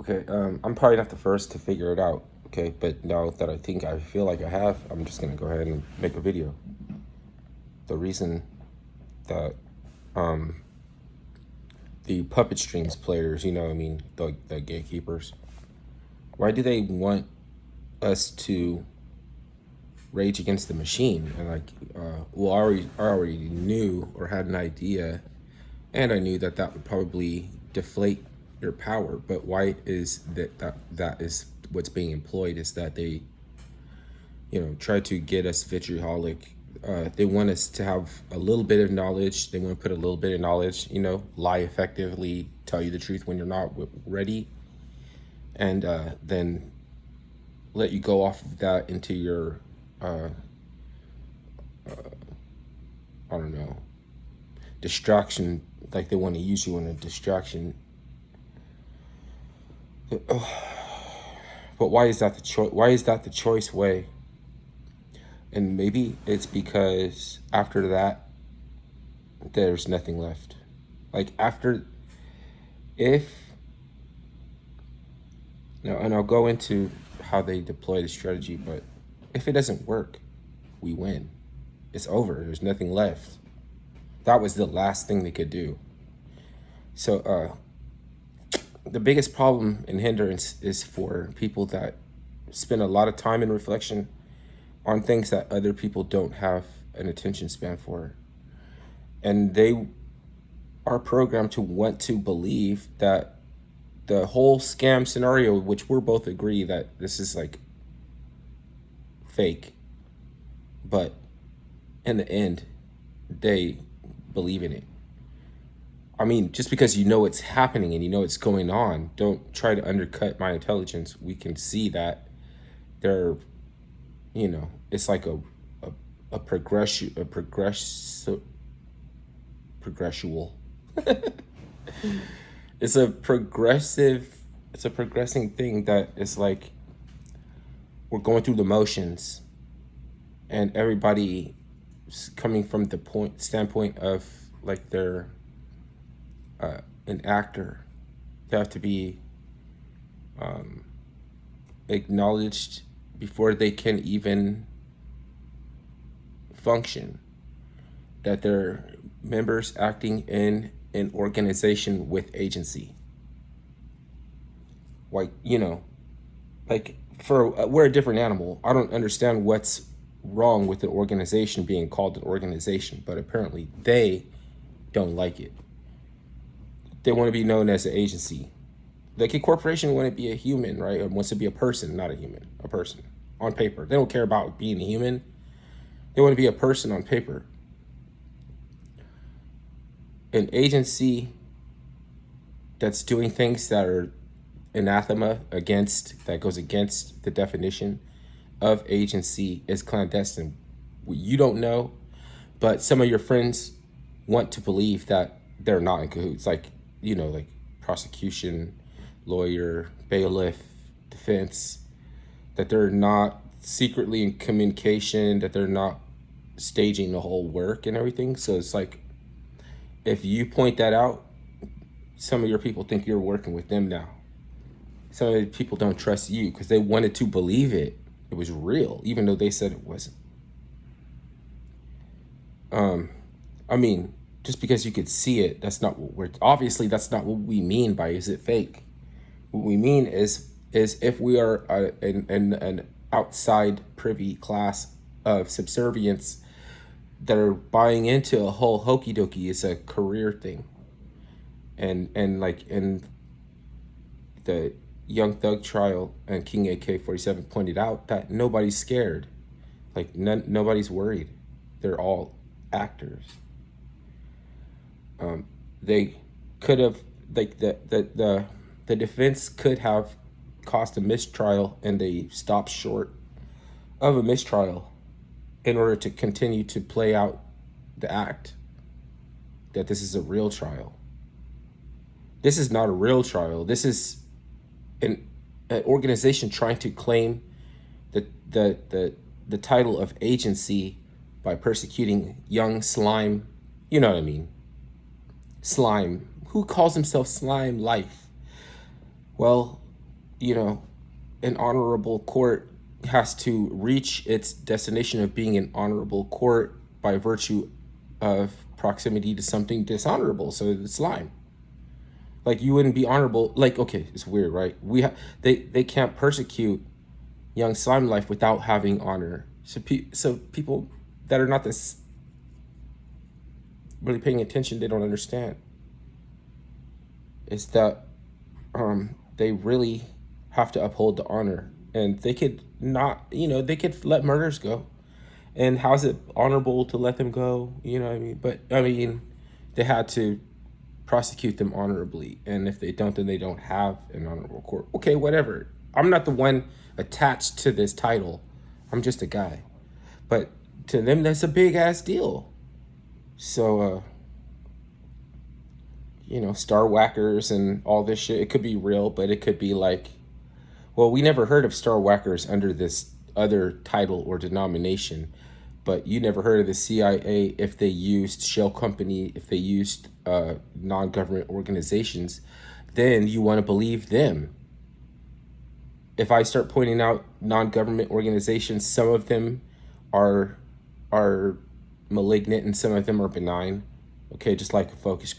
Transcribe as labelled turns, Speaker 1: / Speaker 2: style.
Speaker 1: Okay, I'm probably not the first to figure it out. Okay, but now that I feel like I have, I'm just gonna go ahead and make a video. The reason that the puppet strings players, the gatekeepers, why do they want us to rage against the machine? And I already knew or had an idea, and I knew that that would probably deflate your power. But why is that is what's being employed? Is that they try to get us vitriolic. They want us to have a little bit of knowledge. They want to put a little bit of knowledge, lie effectively, tell you the truth when you're not ready, and then let you go off of that into your, I don't know, distraction. Like they want to use you in a distraction. But why is that the choice? Why is that the choice way? And maybe it's because after that, there's nothing left. Like after, if, and I'll go into how they deploy the strategy, but if it doesn't work, we win. It's over. There's nothing left. That was the last thing they could do. So the biggest problem and hindrance is for people that spend a lot of time in reflection on things that other people don't have an attention span for. And they are programmed to want to believe that the whole scam scenario, which we're both agree that this is like fake, but in the end, they believe in it. I mean, just because you know it's happening and you know it's going on, don't try to undercut my intelligence. We can see that there, it's like a progression, progressual. It's a progressive, it's a progressing thing that is like we're going through the motions, and everybody coming from the standpoint of like they're an actor. They have to be acknowledged before they can even function, that they're members acting in an organization with agency. Like, like we're a different animal. I don't understand what's wrong with the organization being called an organization, but apparently they don't like it. They want to be known as an agency. Like a corporation wouldn't be a human, right? It wants to be a person, not a human, a person on paper. They don't care about being a human. They want to be a person on paper. An agency that's doing things that are anathema that goes against the definition of agency is clandestine. You don't know, but some of your friends want to believe that they're not in cahoots. Like, like prosecution, lawyer, bailiff, defense, that they're not secretly in communication, that they're not staging the whole work and everything. So it's like, if you point that out, some of your people think you're working with them now. Some of the people don't trust you because they wanted to believe it was real, even though they said it wasn't. I mean, just because you could see it, that's not what we mean by is it fake. What we mean is if we are an outside privy class of subservience that are buying into a whole hokey dokey is a career thing. And like in the Young Thug trial, and King AK-47 pointed out that nobody's scared. Like nobody's worried. They're all actors. They could have, like the defense could have caused a mistrial, and they stopped short of a mistrial in order to continue to play out the act that this is a real trial. This is not a real trial. This is an organization trying to claim the title of agency by persecuting young slime. You know what I mean? Slime. Who calls himself Slime Life? Well, you know, an honorable court has to reach its destination of being an honorable court by virtue of proximity to something dishonorable. So it's slime. Like you wouldn't be honorable. Like, okay, it's weird, right? They can't persecute young slime life without having honor. So people that are not this really paying attention, they don't understand. Is that they really have to uphold the honor, and they could not, they could let murders go. And how's it honorable to let them go? You know what I mean? But I mean, they had to prosecute them honorably, and if they don't, then they don't have an honorable court. Okay, whatever. I'm not the one attached to this title. I'm just a guy. But to them, that's a big ass deal. So, Star Whackers and all this shit, it could be real, but it could be like, well, we never heard of Star Whackers under this other title or denomination, but you never heard of the CIA if they used shell company, if they used non-government organizations, then you want to believe them. If I start pointing out non-government organizations, some of them are malignant and some of them are benign. Okay, just like a focus group.